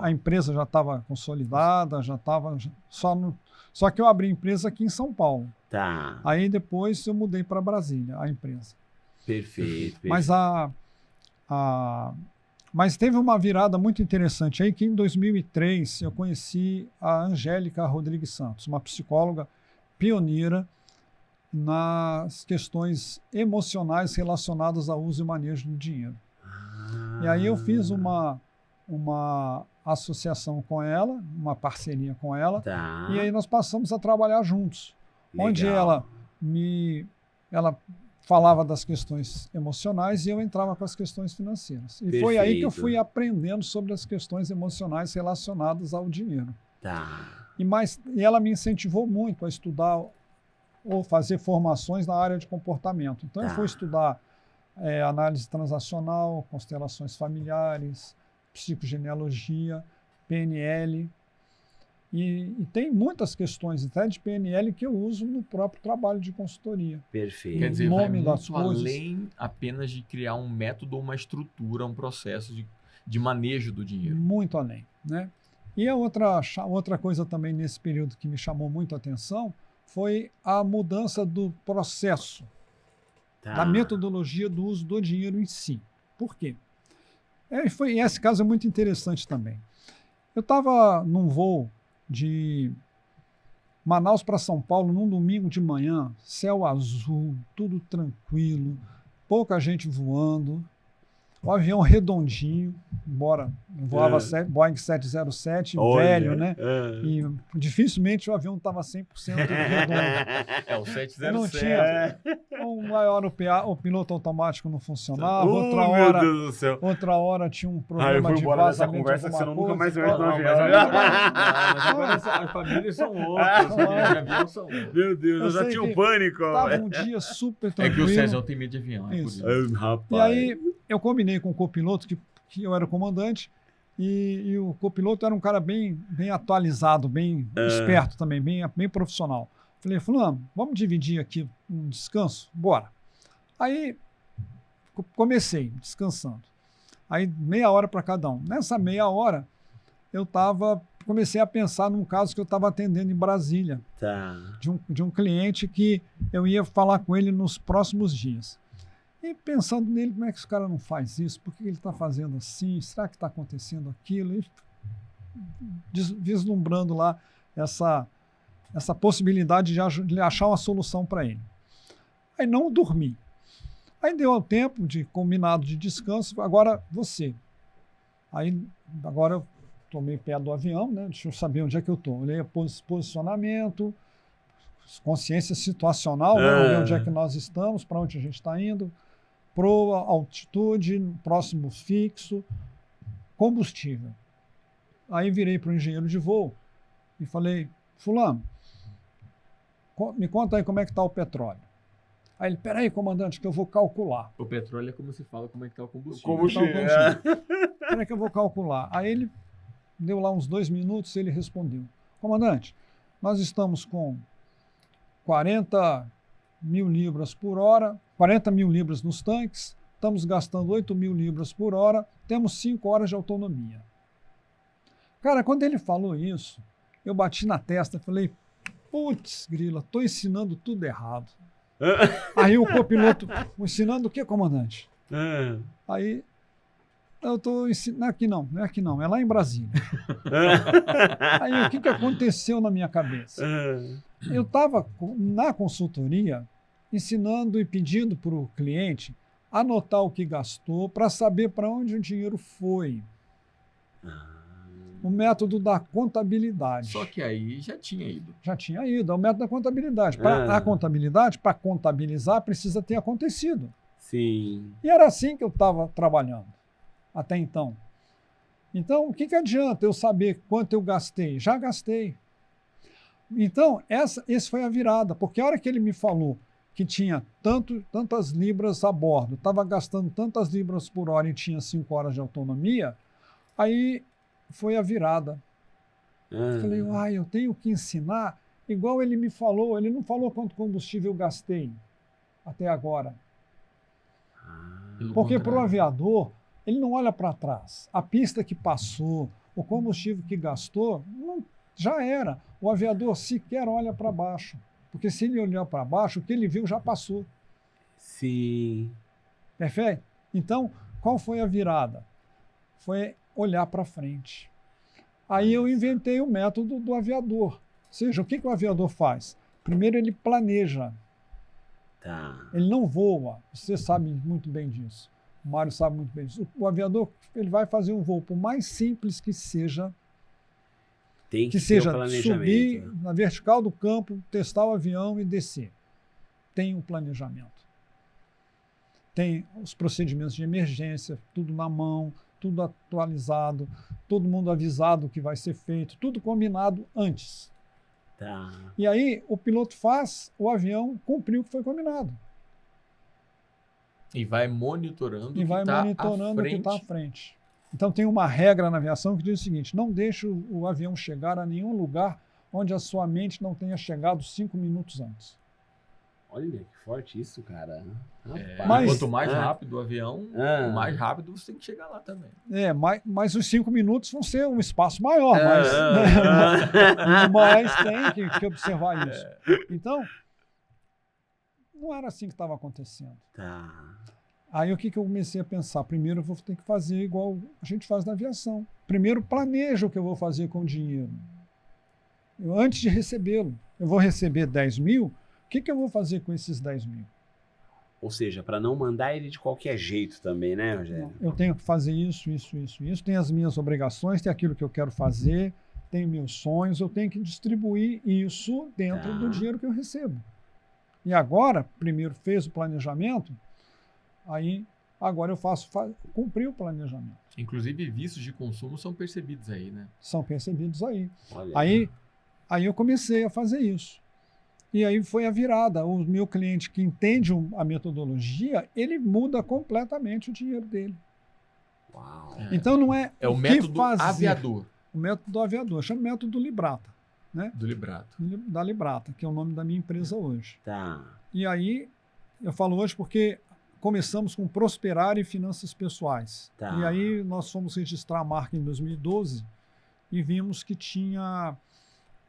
A empresa já estava consolidada, já estava só que eu abri a empresa aqui em São Paulo. Tá. Aí depois eu mudei para Brasília, a empresa. Perfeito. Mas teve uma virada muito interessante aí que em 2003 eu conheci a Angélica Rodrigues Santos, uma psicóloga pioneira nas questões emocionais relacionadas ao uso e manejo do dinheiro. E aí eu fiz uma associação com ela, uma parceria com ela, e aí nós passamos a trabalhar juntos. Legal. Onde ela falava das questões emocionais e eu entrava com as questões financeiras. E foi aí que eu fui aprendendo sobre as questões emocionais relacionadas ao dinheiro. E ela me incentivou muito a estudar ou fazer formações na área de comportamento. Então, eu fui estudar análise transacional, constelações familiares, psicogenealogia, PNL. E tem muitas questões, até de PNL, que eu uso no próprio trabalho de consultoria. Perfeito. Quer dizer, vai muito além apenas de criar um método, uma estrutura, um processo de manejo do dinheiro. Muito além, né? E a outra coisa também nesse período que me chamou muito a atenção foi a mudança do processo, da metodologia do uso do dinheiro em si. Por quê? Esse caso é muito interessante também. Eu estava num voo de Manaus para São Paulo num domingo de manhã, céu azul, tudo tranquilo, pouca gente voando, o avião redondinho, embora voava Boeing 707, velho, né? E dificilmente o avião estava 100% redondo. O 707. Não tinha. Uma hora o piloto automático não funcionava, outra hora tinha um problema de vazamento. Conversa que você nunca mais vai no avião. Mas agora as famílias são outras, as famílias de avião são outras. Meu Deus, eu já tinha um pânico. Estava um dia super tranquilo. É que o César tem medo de avião, é por isso. E aí eu combinei com o copiloto, que eu era o comandante, e o copiloto era um cara bem atualizado, bem esperto também, bem profissional. Falei, fulano, vamos dividir aqui um descanso? Bora. Aí comecei descansando. Aí meia hora para cada um. Nessa meia hora, comecei a pensar num caso que eu estava atendendo em Brasília, de um cliente que eu ia falar com ele nos próximos dias. E pensando nele, como é que esse cara não faz isso? Por que ele está fazendo assim? Será que está acontecendo aquilo? E vislumbrando lá essa possibilidade de achar uma solução para ele. Aí não dormi. Aí deu o tempo de combinado de descanso, agora você. Aí agora eu tomei pé do avião, né? Deixa eu saber onde é que eu estou. Olhei posicionamento, consciência situacional, né? Olhei onde é que nós estamos, para onde a gente está indo, proa, altitude, próximo fixo, combustível. Aí virei para o engenheiro de voo e falei, fulano, me conta aí como é que está o petróleo. Aí ele, peraí, comandante, que eu vou calcular. O petróleo é como se fala como é que está o combustível. Peraí que eu vou calcular. Aí ele deu lá uns 2 minutos e ele respondeu, comandante, nós estamos com 40 mil libras por hora, 40 mil libras nos tanques, estamos gastando 8 mil libras por hora, temos 5 horas de autonomia. Cara, quando ele falou isso, eu bati na testa e falei, putz, grila, estou ensinando tudo errado. Aí o copiloto, ensinando o que, comandante? Aí, eu estou ensinando, não é aqui não, é lá em Brasília. Aí o que aconteceu na minha cabeça? Eu estava na consultoria ensinando e pedindo para o cliente anotar o que gastou para saber para onde o dinheiro foi. O método da contabilidade. Só que aí já tinha ido. Já tinha ido, é o método da contabilidade. A contabilidade, para contabilizar, precisa ter acontecido. Sim. E era assim que eu estava trabalhando até então. Então, o que adianta eu saber quanto eu gastei? Já gastei. Então, esse foi a virada, porque a hora que ele me falou que tinha tantas libras a bordo, estava gastando tantas libras por hora e tinha 5 horas de autonomia, aí foi a virada. Falei, eu tenho que ensinar, igual ele me falou, ele não falou quanto combustível eu gastei até agora. Porque para o aviador, ele não olha para trás. A pista que passou, o combustível que gastou, já era. O aviador sequer olha para baixo. Porque se ele olhar para baixo, o que ele viu já passou. Sim. Perfeito? Então, qual foi a virada? Foi olhar para frente. Aí eu inventei o método do aviador. Ou seja, o que o aviador faz? Primeiro ele planeja. Tá. Ele não voa. Você sabe muito bem disso. O Mário sabe muito bem disso. O aviador ele vai fazer um voo, por mais simples que seja, tem que seja subir na vertical do campo, testar o avião e descer. Tem um planejamento. Tem os procedimentos de emergência, tudo na mão, tudo atualizado, todo mundo avisado o que vai ser feito, tudo combinado antes. Tá. E aí o piloto faz o avião cumprir o que foi combinado. E vai monitorando o que está à frente. Então tem uma regra na aviação que diz o seguinte: não deixe o avião chegar a nenhum lugar onde a sua mente não tenha chegado 5 minutos antes. Olha que forte isso, cara. Quanto mais rápido o avião, mais rápido você tem que chegar lá também. Mas os 5 minutos vão ser um espaço maior, mas tem que observar isso. Então, não era assim que estava acontecendo. Tá. Aí o que eu comecei a pensar? Primeiro eu vou ter que fazer igual a gente faz na aviação. Primeiro planejo o que eu vou fazer com o dinheiro. Antes de recebê-lo, eu vou receber 10 mil, o que eu vou fazer com esses 10 mil? Ou seja, para não mandar ele de qualquer jeito também, né, Rogério? Eu tenho que fazer isso. Tem as minhas obrigações, tem aquilo que eu quero fazer, tem meus sonhos, eu tenho que distribuir isso dentro do dinheiro que eu recebo. E agora, primeiro fez o planejamento, aí agora eu faço cumprir o planejamento. Inclusive, vícios de consumo são percebidos aí, né? São percebidos aí. Olha. Aí eu comecei a fazer isso. E aí foi a virada. O meu cliente que entende a metodologia, ele muda completamente o dinheiro dele. Uau. Então não é o método aviador. O método do aviador. Chama método Librata. Né? Do Librato. Da Librata, que é o nome da minha empresa hoje. Tá. E aí, eu falo hoje porque começamos com Prosperar e Finanças Pessoais. Tá. E aí nós fomos registrar a marca em 2012 e vimos que tinha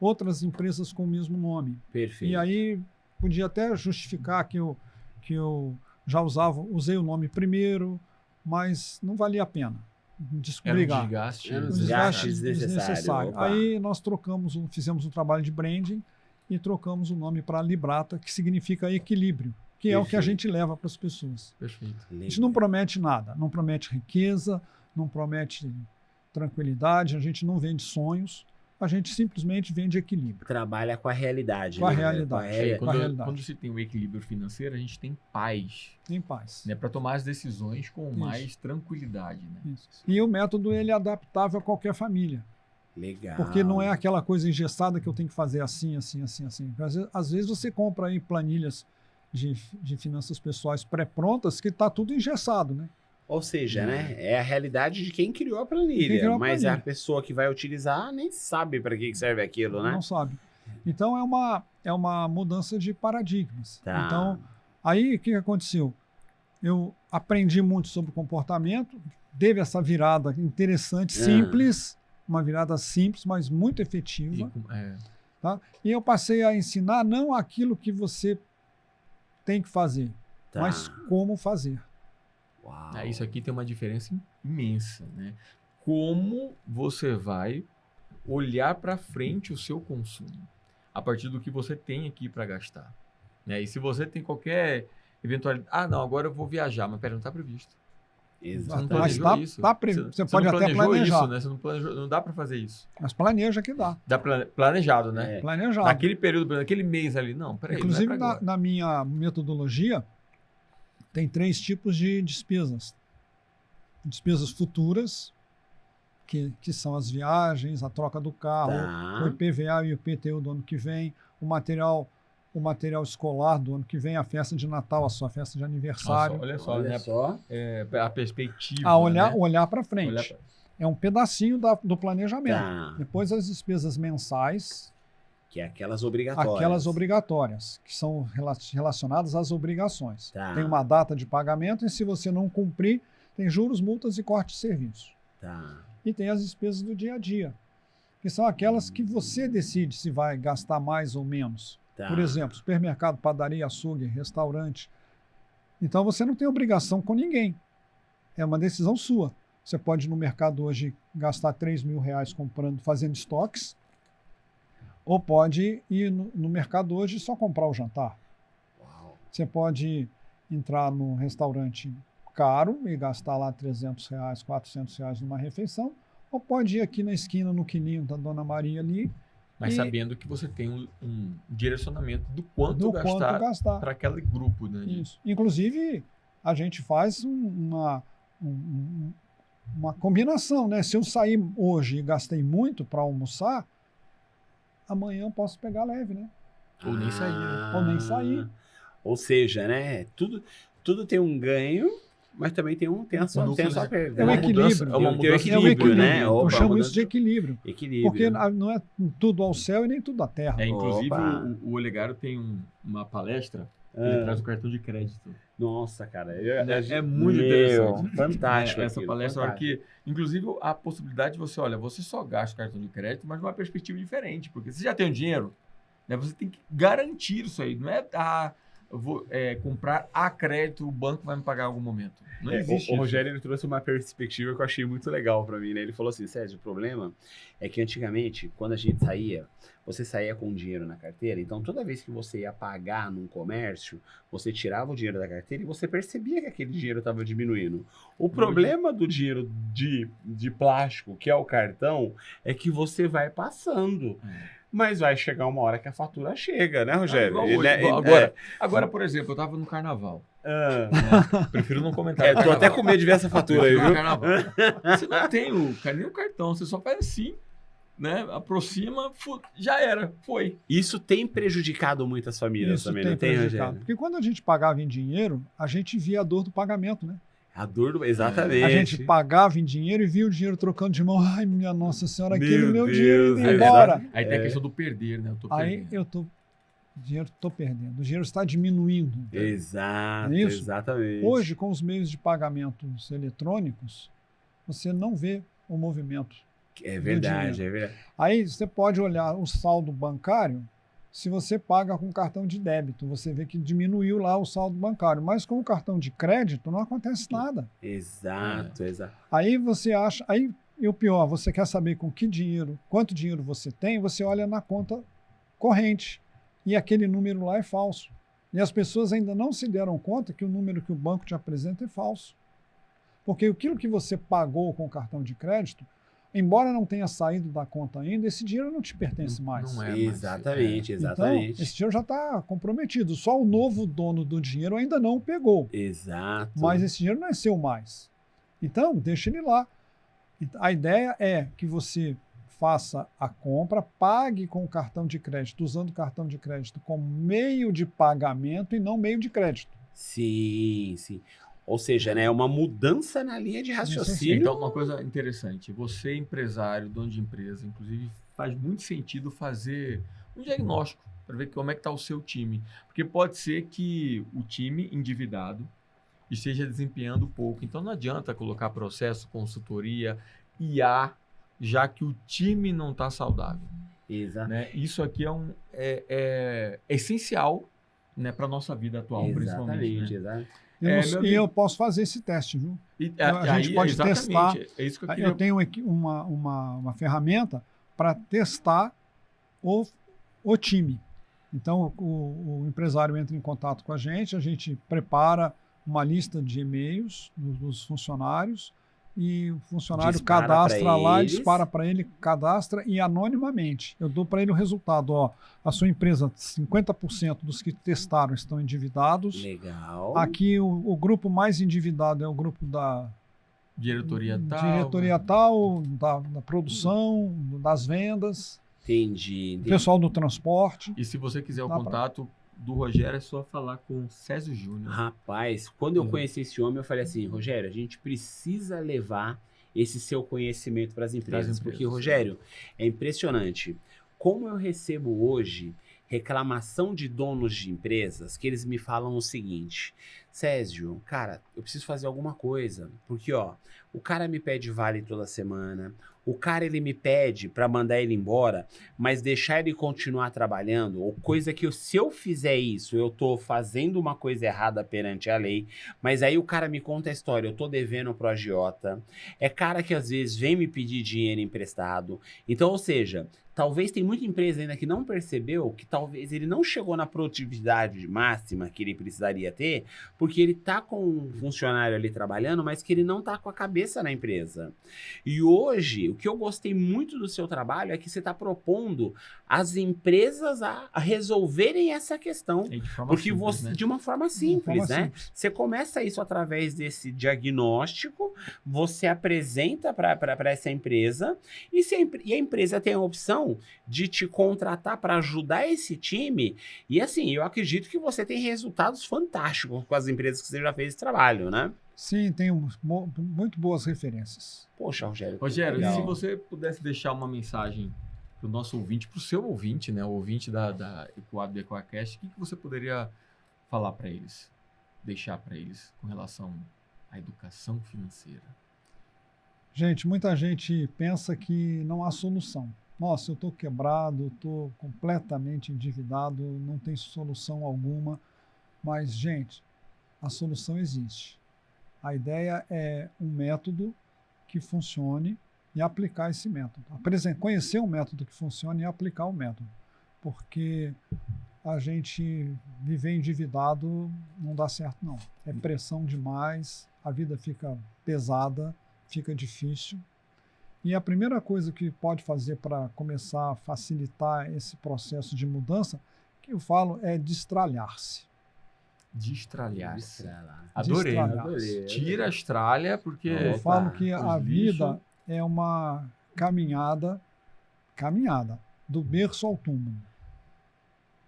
outras empresas com o mesmo nome. Perfeito. E aí podia até justificar que eu já usei o nome primeiro, mas não valia a pena. Era um desgaste desnecessário. Aí nós fizemos um trabalho de branding e trocamos o nome para Librata, que significa equilíbrio, que é o que a gente leva para as pessoas. Perfeito. A gente não promete nada, não promete riqueza, não promete tranquilidade, a gente não vende sonhos, a gente simplesmente vende equilíbrio. Trabalha com a realidade. Com a realidade. Quando se tem o equilíbrio financeiro, a gente tem paz. Tem paz. Né, para tomar as decisões com mais tranquilidade. Né? Isso. E o método ele é adaptável a qualquer família. Legal. Porque não é aquela coisa engessada que eu tenho que fazer assim. Às vezes você compra aí planilhas de finanças pessoais pré-prontas que está tudo engessado, né? Ou seja, né? É a realidade de quem criou a planilha. Mas a pessoa que vai utilizar nem sabe para que serve aquilo, né? Não sabe. Então é uma mudança de paradigmas. Tá. Então, aí o que aconteceu? Eu aprendi muito sobre comportamento, teve essa virada interessante, simples, uma virada simples, mas muito efetiva. Tá? E eu passei a ensinar não aquilo que você tem que fazer, mas como fazer. Uau. Isso aqui tem uma diferença imensa, né? Como você vai olhar para frente o seu consumo a partir do que você tem aqui para gastar, né? E se você tem qualquer eventualidade, não, agora eu vou viajar, mas pera, não está previsto. Exato. Mas você pode até planejar. Isso, né? Você não planejou, não dá para fazer isso. Mas planeja que dá. Dá planejado, né? Planejado. Naquele período, naquele mês ali, não, peraí. Inclusive na minha metodologia tem 3 tipos de despesas. Despesas futuras, que são as viagens, a troca do carro, o IPVA e o IPTU do ano que vem, o material escolar do ano que vem, a festa de Natal, a sua festa de aniversário. Olha só. A perspectiva. Olhar para frente. É um pedacinho do planejamento. Depois as despesas mensais. Que é aquelas obrigatórias. Aquelas obrigatórias, que são relacionadas às obrigações. Tem uma data de pagamento e se você não cumprir, Tem juros, multas e corte de serviço. Tá. E tem as despesas do dia a dia, que são aquelas que você decide se vai gastar mais ou menos. Tá. Por exemplo, supermercado, padaria, açougue, restaurante. Então você não tem obrigação com ninguém. É uma decisão sua. Você pode ir no mercado hoje gastar R$3.000 comprando, fazendo estoques, ou pode ir no mercado hoje só comprar o jantar. Uau. Você pode entrar num restaurante caro e gastar lá R$300, R$400 numa refeição, ou pode ir aqui na esquina, no quilinho da Dona Maria ali. Mas sabendo que você tem um direcionamento do quanto gastar para aquele grupo. Né? Isso. Inclusive, a gente faz uma combinação, né? Se eu sair hoje e gastei muito para almoçar, amanhã eu posso pegar leve, né? Ou nem sair, né? Ou nem sair. Ou seja, né? Tudo tem um ganho, mas também tem a sua perda. É um equilíbrio. É um equilíbrio, né? Eu chamo isso de equilíbrio. Porque não é tudo ao céu e nem tudo à terra. Inclusive, o Olegário tem uma palestra, ele traz o cartão de crédito. Nossa, cara. É muito interessante. Fantástico. Essa palestra, que, inclusive, a possibilidade de você só gasta o cartão de crédito, mas de uma perspectiva diferente. Porque você já tem o dinheiro, né? Você tem que garantir isso aí. Não é, eu vou comprar a crédito, o banco vai me pagar em algum momento. Não existe o Rogério, ele trouxe uma perspectiva que eu achei muito legal para mim, né? Ele falou assim, Sérgio, o problema é que antigamente, quando a gente saía, você saía com dinheiro na carteira, então toda vez que você ia pagar num comércio, você tirava o dinheiro da carteira e você percebia que aquele dinheiro estava diminuindo. O problema do dinheiro de plástico, que é o cartão, é que você vai passando. Mas vai chegar uma hora que a fatura chega, né, Rogério? Agora, por exemplo, eu estava no carnaval. Prefiro não comentar. Tô até com medo de ver essa fatura aí, viu? Você não tem nem o cartão, você só faz assim, né? Aproxima, já era, foi. Isso tem prejudicado muitas famílias também, não tem, Rogério? Porque quando a gente pagava em dinheiro, a gente via a dor do pagamento, né? A dor exatamente. A gente pagava em dinheiro e via o dinheiro trocando de mão. Ai, minha Nossa Senhora, aquele meu dinheiro indo embora. Aí tem a questão do perder, né? Dinheiro estou perdendo. O dinheiro está diminuindo. Exato, é isso? Exatamente. Hoje, com os meios de pagamentos eletrônicos, você não vê o movimento. É verdade, é verdade. Aí você pode olhar o saldo bancário. Se você paga com cartão de débito, você vê que diminuiu lá o saldo bancário. Mas com o cartão de crédito não acontece nada. Exato, exato. Aí você acha... E o pior, você quer saber com que dinheiro, quanto dinheiro você tem, você olha na conta corrente. E aquele número lá é falso. E as pessoas ainda não se deram conta que o número que o banco te apresenta é falso. Porque aquilo que você pagou com o cartão de crédito, embora não tenha saído da conta ainda, esse dinheiro não te pertence mais. Não é exatamente, exatamente. Então, esse dinheiro já está comprometido. Só o novo dono do dinheiro ainda não o pegou. Exato. Mas esse dinheiro não é seu mais. Então, deixa ele lá. A ideia é que você faça a compra, pague com o cartão de crédito, usando o cartão de crédito como meio de pagamento e não meio de crédito. Sim, sim. Ou seja, né, é uma mudança na linha de raciocínio. Então, uma coisa interessante, você empresário, dono de empresa, inclusive faz muito sentido fazer um diagnóstico para ver como é que está o seu time. Porque pode ser que o time endividado esteja desempenhando pouco. Então, não adianta colocar processo, consultoria, IA, já que o time não está saudável. Exato. Né? Isso aqui é essencial, né, para a nossa vida atual, principalmente. Né? Exato. Eu posso fazer esse teste, viu? A gente pode testar. É isso que eu queria... Eu tenho aqui uma ferramenta para testar o time. Então, o empresário entra em contato com a gente prepara uma lista de e-mails dos funcionários e o funcionário cadastra lá, dispara para ele, cadastra e anonimamente. Eu dou para ele o resultado. Ó, a sua empresa, 50% dos que testaram estão endividados. Legal. Aqui o grupo mais endividado é o grupo da diretoria tal, da produção, das vendas. Entendi. Pessoal do transporte. E se você quiser o contato do Rogério, é só falar com o Césio Júnior. Rapaz, quando eu conheci esse homem, eu falei assim, Rogério, a gente precisa levar esse seu conhecimento para as empresas. Porque, Rogério, é impressionante. Como eu recebo hoje reclamação de donos de empresas, que eles me falam o seguinte, Césio, cara, eu preciso fazer alguma coisa. Porque, ó, o cara me pede vale toda semana. O cara, ele me pede pra mandar ele embora, mas deixar ele continuar trabalhando, ou coisa que se eu fizer isso, eu tô fazendo uma coisa errada perante a lei, mas aí o cara me conta a história, eu tô devendo pro agiota, é cara que às vezes vem me pedir dinheiro emprestado, então, ou seja, talvez tem muita empresa ainda que não percebeu que talvez ele não chegou na produtividade máxima que ele precisaria ter, porque ele tá com um funcionário ali trabalhando, mas que ele não tá com a cabeça na empresa. E hoje, o que eu gostei muito do seu trabalho é que você está propondo as empresas a resolverem essa questão. Porque simples, você, né? De uma forma simples, né? Simples. Você começa isso através desse diagnóstico, você apresenta para essa empresa, e a empresa tem a opção de te contratar para ajudar esse time. E assim, eu acredito que você tem resultados fantásticos com as empresas que você já fez esse trabalho, né? Sim, tenho muito boas referências. Poxa, Rogério. Rogério, se você pudesse deixar uma mensagem para o nosso ouvinte, para o seu ouvinte, né, o ouvinte da Ecoab, do EcoaCast, o que você poderia falar para eles, deixar para eles com relação à educação financeira? Gente, muita gente pensa que não há solução. Nossa, eu estou quebrado, estou completamente endividado, não tem solução alguma. Mas, gente, a solução existe. A ideia é um método que funcione e aplicar esse método. Conhecer um método que funcione e aplicar o método. Porque a gente viver endividado não dá certo, não. É pressão demais, a vida fica pesada, fica difícil. E a primeira coisa que pode fazer para começar a facilitar esse processo de mudança, que eu falo, é destralhar-se. Destralhar-se. Adorei. Tira a estralha, porque... Eu falo que a vida é uma caminhada do berço ao túmulo.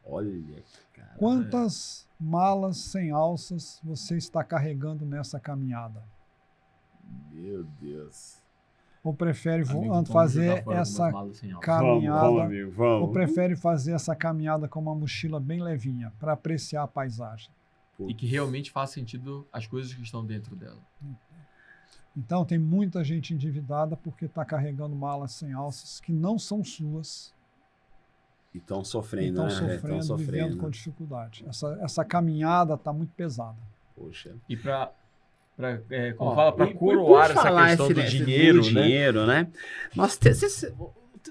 Olha, cara. Quantas malas sem alças você está carregando nessa caminhada? Meu Deus. Ou prefere fazer essa caminhada, vamos. ou prefere fazer essa caminhada com uma mochila bem levinha, para apreciar a paisagem. E que realmente faz sentido as coisas que estão dentro dela. Então, tem muita gente endividada porque está carregando malas sem alças que não são suas. E estão sofrendo, né? Estão sofrendo, vivendo com dificuldade. Essa caminhada está muito pesada. Poxa. E para coroar essa questão do dinheiro, né?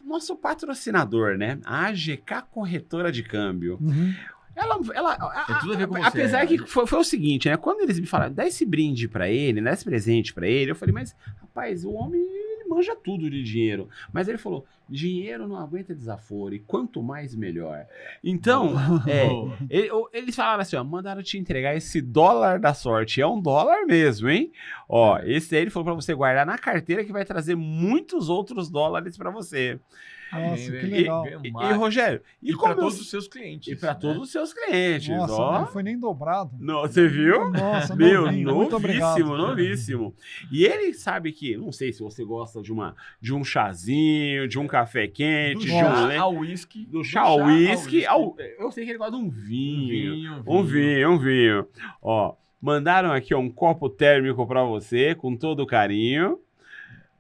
Nosso patrocinador, né? A AGK Corretora de Câmbio. Uhum. Tem tudo a ver com você. Apesar que foi o seguinte, né? Quando eles me falaram, dá esse brinde pra ele, dá esse presente pra ele, eu falei, mas, rapaz, o homem, ele manja tudo de dinheiro. Mas ele falou, dinheiro não aguenta desaforo, e quanto mais, melhor. Então, eles falaram assim, ó, mandaram te entregar esse dólar da sorte. É um dólar mesmo, hein? Ó, esse aí ele falou pra você guardar na carteira que vai trazer muitos outros dólares pra você. Nossa, que legal. E Rogério, e para todos os seus clientes. E para todos os seus clientes. Nossa, ó. Não foi nem dobrado. Não, você viu? Nossa, novíssimo. E ele sabe que, não sei se você gosta de um chazinho, de um café quente, do chá ao whisky. Eu sei que ele gosta de um vinho. Um vinho. Ó, mandaram aqui um copo térmico para você, com todo o carinho.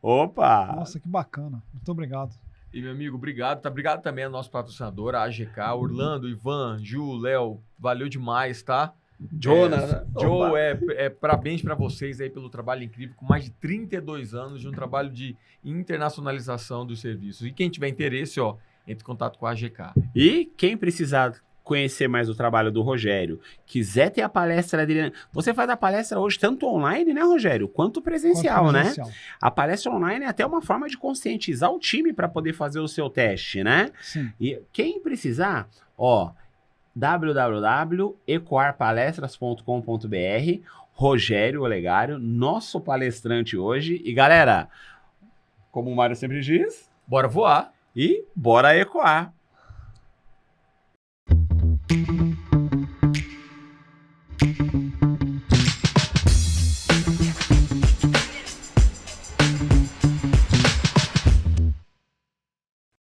Opa! Nossa, que bacana. Muito obrigado. E, meu amigo, obrigado. Tá? Obrigado também ao nosso patrocinador, a AGK, Orlando, Ivan, Ju, Léo. Valeu demais, tá? Jonas. Joe, parabéns para vocês aí pelo trabalho incrível, com mais de 32 anos de um trabalho de internacionalização dos serviços. E quem tiver interesse, ó, entre em contato com a AGK. E quem precisar conhecer mais o trabalho do Rogério, quiser ter a palestra dele, você faz a palestra hoje tanto online, né, Rogério, quanto presencial, né? A palestra online é até uma forma de conscientizar o time para poder fazer o seu teste, né? Sim. E quem precisar, ó, www.ecoarpalestras.com.br, Rogério Olegário, nosso palestrante hoje. E galera, como o Mário sempre diz, bora voar e bora ecoar.